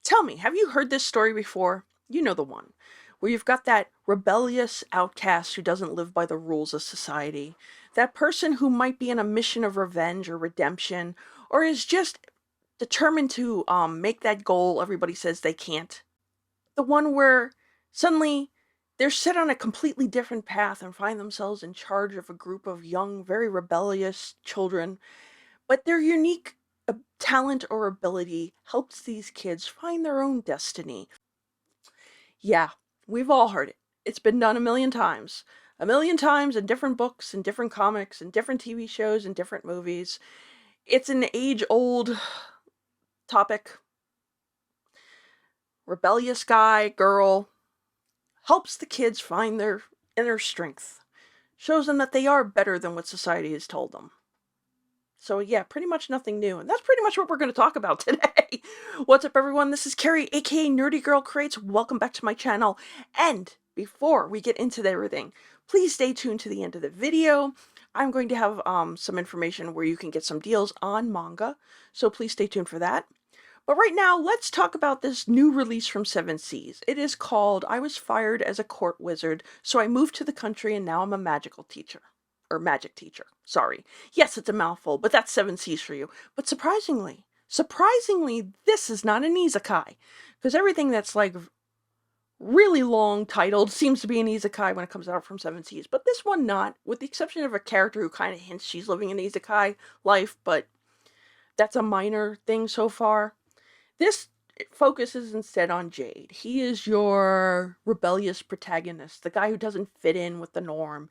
Tell me, have you heard this story before? You know the one, where you've got that rebellious outcast who doesn't live by the rules of society, that person who might be on a mission of revenge or redemption, or is just determined to make that goal everybody says they can't. The one where suddenly they're set on a completely different path and find themselves in charge of a group of young, very rebellious children, but their unique talent or ability helps these kids find their own destiny. Yeah, we've all heard it. It's been done a million times. A million times in different books and different comics and different TV shows and different movies. It's an age old topic. Rebellious guy, girl, helps the kids find their inner strength. Shows them that they are better than what society has told them. So yeah, pretty much nothing new. And that's pretty much what we're going to talk about today. What's up, everyone? This is Carrie, aka Nerdygirlcreates. Welcome back to my channel. And before we get into everything, please stay tuned to the end of the video. I'm going to have some information where you can get some deals on manga. So please stay tuned for that. But right now, let's talk about this new release from Seven Seas. It is called I Was Fired as a Court Wizard, so I moved to the country and now I'm a magical teacher. Or magic teacher. Sorry. Yes, it's a mouthful, but that's Seven Seas for you. But surprisingly, this is not an isekai. Because everything that's like really long titled seems to be an isekai when it comes out from Seven Seas. But this one not, with the exception of a character who kind of hints she's living an isekai life, but that's a minor thing so far. This focuses instead on Jade. He is your rebellious protagonist, the guy who doesn't fit in with the norm.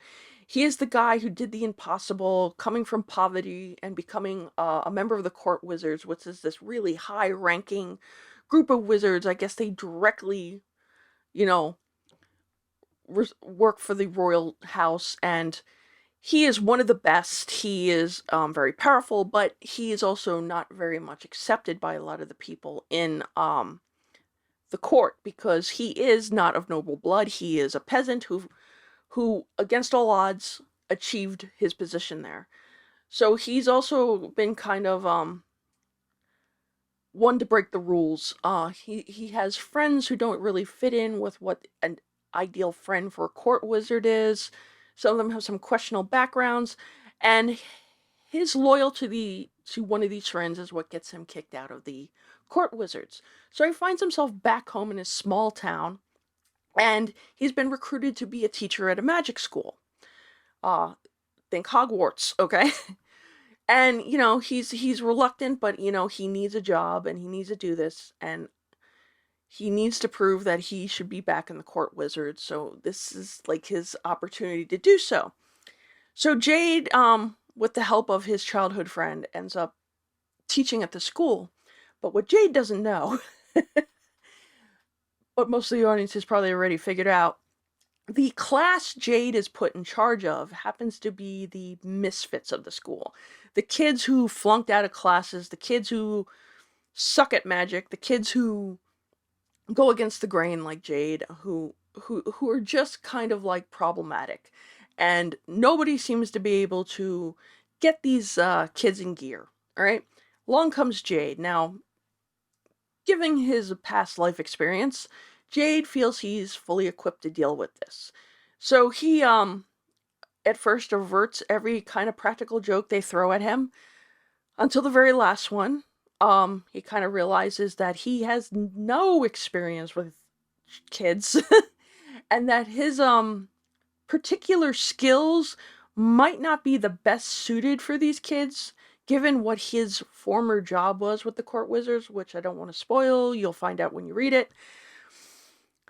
He is the guy who did the impossible, coming from poverty and becoming a member of the Court Wizards, which is this really high-ranking group of wizards. I guess they directly, work for the royal house, and he is one of the best. He is very powerful, but he is also not very much accepted by a lot of the people in the court because he is not of noble blood. He is a peasant who against all odds achieved his position there. So he's also been kind of one to break the rules. He has friends who don't really fit in with what an ideal friend for a court wizard is. Some of them have some questionable backgrounds, and his loyalty to one of these friends is what gets him kicked out of the court wizards. So he finds himself back home in his small town, and he's been recruited to be a teacher at a magic school. Think Hogwarts, okay? And, he's reluctant, but, he needs a job, and he needs to do this, and he needs to prove that he should be back in the court wizard, so this is, like, his opportunity to do so. So Jade, with the help of his childhood friend, ends up teaching at the school. But what Jade doesn't know, what most of the audience has probably already figured out, the class Jade is put in charge of happens to be the misfits of the school. The kids who flunked out of classes, the kids who suck at magic, the kids who go against the grain like Jade, who are just kind of like problematic. And nobody seems to be able to get these kids in gear, all right? Along comes Jade. Now, given his past life experience, Jade feels he's fully equipped to deal with this. So he, at first averts every kind of practical joke they throw at him, until the very last one. He kind of realizes that he has no experience with kids, and that his, particular skills might not be the best suited for these kids, given what his former job was with the court wizards, which I don't want to spoil. You'll find out when you read it.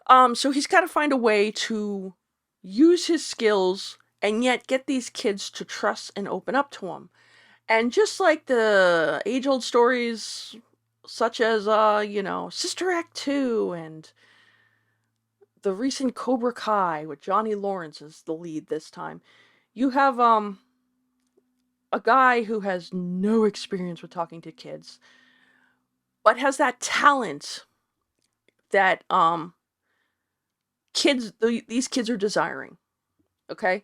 So he's got to find a way to use his skills and yet get these kids to trust and open up to him. And just like the age-old stories, such as, Sister Act 2 and the recent Cobra Kai with Johnny Lawrence as the lead this time, you have a guy who has no experience with talking to kids, but has that talent that these kids are desiring. Okay?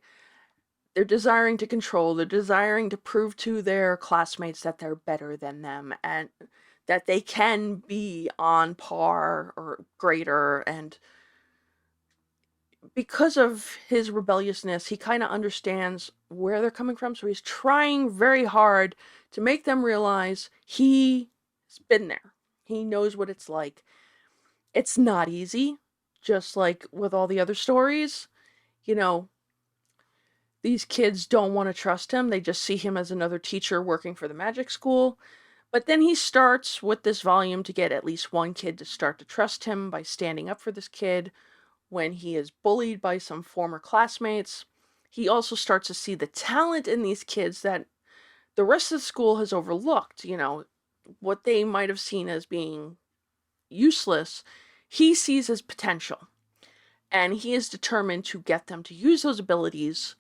They're desiring to control, they're desiring to prove to their classmates that they're better than them, and that they can be on par or greater. And because of his rebelliousness, he kind of understands where they're coming from. So he's trying very hard to make them realize he's been there. He knows what it's like. It's not easy, just like with all the other stories. You know, these kids don't want to trust him. They just see him as another teacher working for the magic school. But then he starts with this volume to get at least one kid to start to trust him by standing up for this kid when he is bullied by some former classmates. He also starts to see the talent in these kids that the rest of the school has overlooked. You know, what they might have seen as being useless, he sees as potential. And he is determined to get them to use those abilities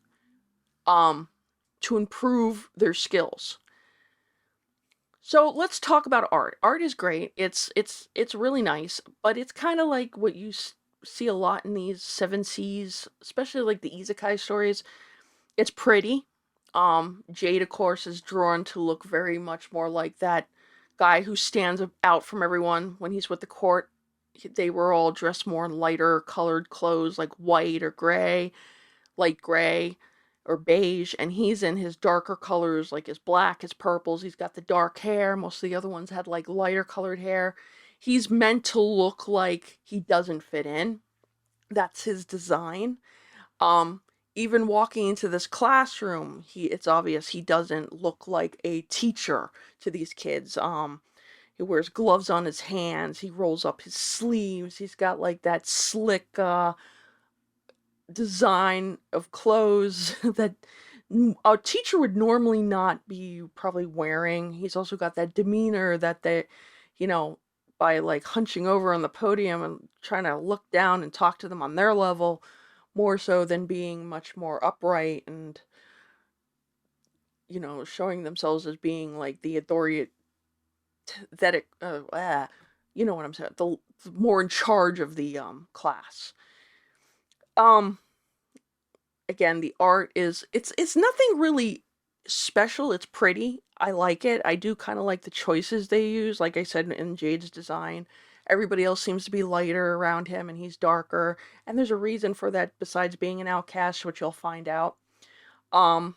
to improve their skills. So let's talk about art. Art is great. It's really nice, but it's kind of like what you see a lot in these 7Cs, especially like the isekai stories. It's pretty. Jade, of course, is drawn to look very much more like that guy who stands out from everyone when he's with the court. They were all dressed more in lighter colored clothes, like white or gray, light gray or beige, and he's in his darker colors, like his black, his purples. He's got the dark hair. Most of the other ones had like lighter colored hair. He's meant to look like he doesn't fit in. That's his design. Um, Even walking into this classroom, it's obvious he doesn't look like a teacher to these kids. He wears gloves on his hands. He rolls up his sleeves. He's got like that slick design of clothes that a teacher would normally not be probably wearing. He's also got that demeanor that they, you know, by like hunching over on the podium and trying to look down and talk to them on their level, more so than being much more upright and, showing themselves as being like the authoritative, you know what I'm saying, the more in charge of the class. Um, Again, the art is it's nothing really special. It's pretty. I like it. I do kind of like the choices they use. Like I said, in Jade's design, everybody else seems to be lighter around him and he's darker. And there's a reason for that besides being an outcast, which you'll find out. Um,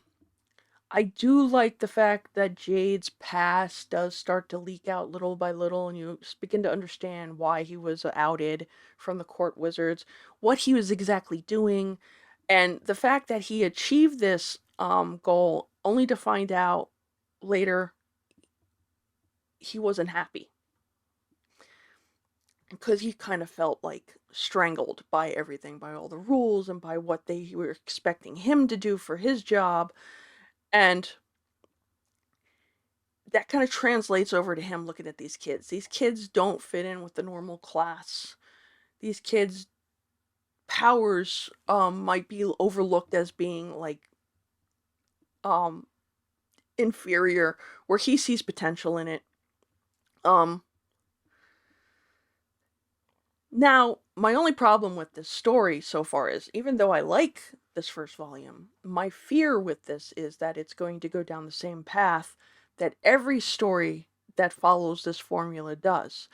I do like the fact that Jade's past does start to leak out little by little, and you begin to understand why he was outed from the court wizards, what he was exactly doing, and the fact that he achieved this goal only to find out later he wasn't happy because he kind of felt like strangled by everything, by all the rules and by what they were expecting him to do for his job. And that kind of translates over to him looking at these kids. These kids don't fit in with the normal class. These kids' powers might be overlooked as being like um, inferior, where he sees potential in it. Um, Now, my only problem with this story so far is, even though I like this first volume, my fear with this is that it's going to go down the same path that every story that follows this formula does.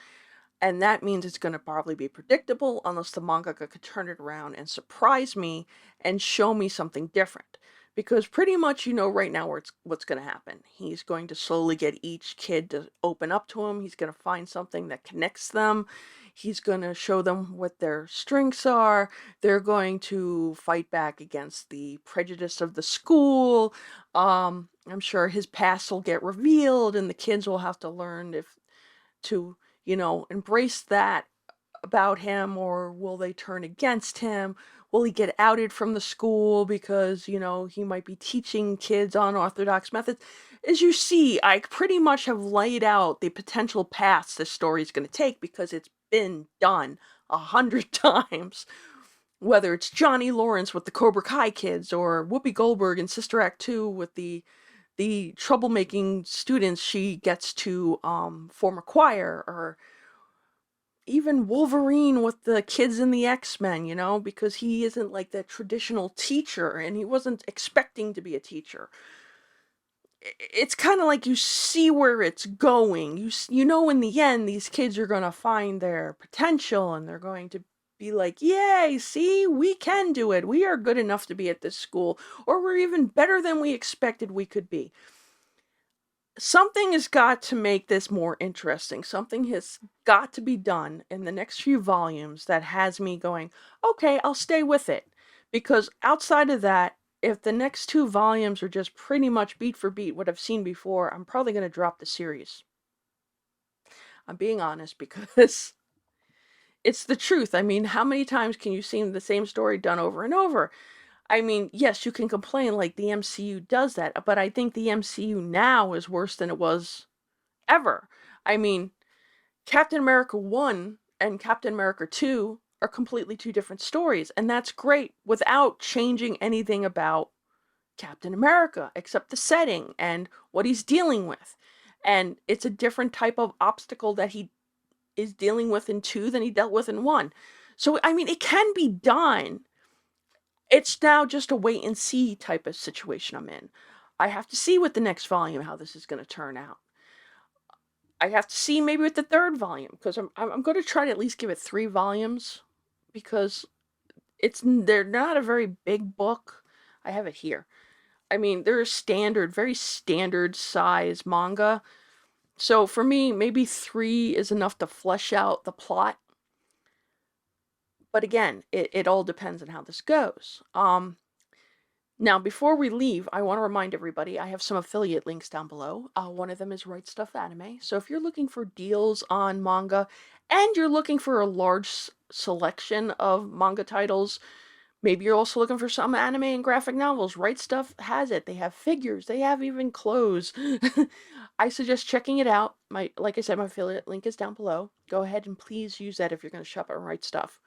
And that means it's going to probably be predictable unless the mangaka could turn it around and surprise me and show me something different. Because pretty much you know right now what's going to happen. He's going to slowly get each kid to open up to him. He's going to find something that connects them. He's going to show them what their strengths are. They're going to fight back against the prejudice of the school. I'm sure his past will get revealed and the kids will have to learn to embrace that about him, or will they turn against him? Will he get outed from the school because, he might be teaching kids unorthodox methods? As you see, I pretty much have laid out the potential paths this story is going to take because it's been done 100 times. Whether it's Johnny Lawrence with the Cobra Kai kids, or Whoopi Goldberg in Sister Act 2 with the troublemaking students she gets to form a choir, or even Wolverine with the kids in the X-Men, because he isn't like that traditional teacher and he wasn't expecting to be a teacher. it's kind of like you see where it's going. You know in the end these kids are going to find their potential and they're going to be like, "Yay, see, we can do it. We are good enough to be at this school, or we're even better than we expected we could be." Something has got to make this more interesting. Something has got to be done in the next few volumes that has me going, "Okay, I'll stay with it." Because outside of that, if the next 2 volumes are just pretty much beat for beat what I've seen before, I'm probably going to drop the series. I'm being honest because it's the truth. I mean, how many times can you see the same story done over and over? I mean, yes, you can complain like the MCU does that, but I think the MCU now is worse than it was ever. I mean, Captain America 1 and Captain America 2 are completely 2 different stories, and that's great without changing anything about Captain America, except the setting and what he's dealing with. And it's a different type of obstacle that he is dealing with in 2 than he dealt with in 1. So, I mean, it can be done. It's now just a wait and see type of situation I'm in. I have to see with the next volume how this is going to turn out. I have to see maybe with the 3rd volume, because I'm going to try to at least give it 3 volumes, because they're not a very big book. I have it here. I mean, they're a standard, very standard size manga. So for me, maybe 3 is enough to flesh out the plot. But again, it all depends on how this goes. Now, before we leave, I want to remind everybody I have some affiliate links down below. One of them is Right Stuff Anime. So if you're looking for deals on manga and you're looking for a large selection of manga titles, maybe you're also looking for some anime and graphic novels, Right Stuff has it. They have figures, they have even clothes. I suggest checking it out. Like I said, my affiliate link is down below. Go ahead and please use that if you're going to shop at Right Stuff.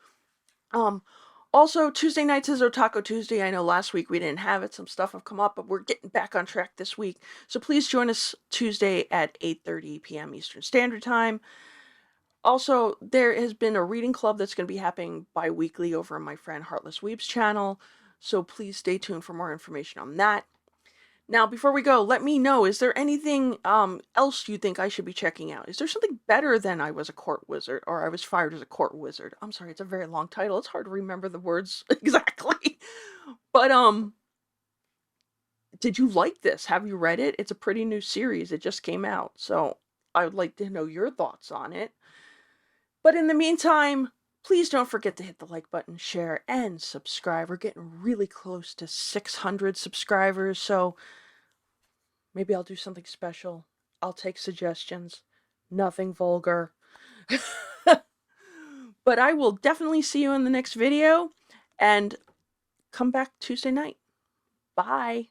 Also, Tuesday nights is Otaku Tuesday. I know last week we didn't have it. Some stuff have come up, but we're getting back on track this week. So please join us Tuesday at 8:30 p.m. Eastern Standard Time. Also, there has been a reading club that's going to be happening bi-weekly over on my friend Heartless Weeb's channel. So please stay tuned for more information on that. Now, before we go, let me know, is there anything else you think I should be checking out? Is there something better than I was a court wizard, or I was fired as a court wizard? I'm sorry, it's a very long title. It's hard to remember the words exactly. But did you like this? Have you read it? It's a pretty new series. It just came out. So I would like to know your thoughts on it. But in the meantime, please don't forget to hit the like button, share, and subscribe. We're getting really close to 600 subscribers, so maybe I'll do something special. I'll take suggestions. Nothing vulgar. But I will definitely see you in the next video, and come back Tuesday night. Bye.